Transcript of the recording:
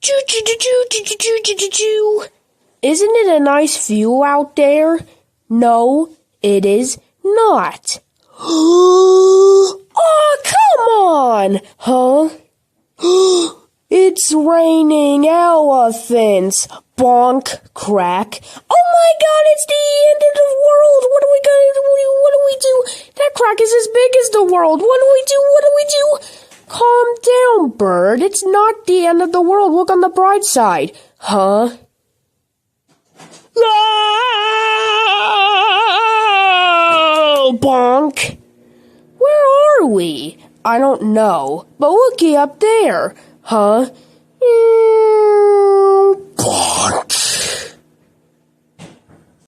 Choo-choo-choo-choo-choo-choo-choo-choo. Isn't it a nice view out there? No, it is not. Oh, come on! Huh? It's raining elephants. Bonk, crack. Oh my God, it's the end of the world. What are we gonna do? What do we do? That crack is as big as the world. What do we do? What do we do? Calm down, bird. It's not the end of the world. Look on the bright side. Huh? Oh, bonk. Where are we? I don't know. But looky up there. Huh? Bonk.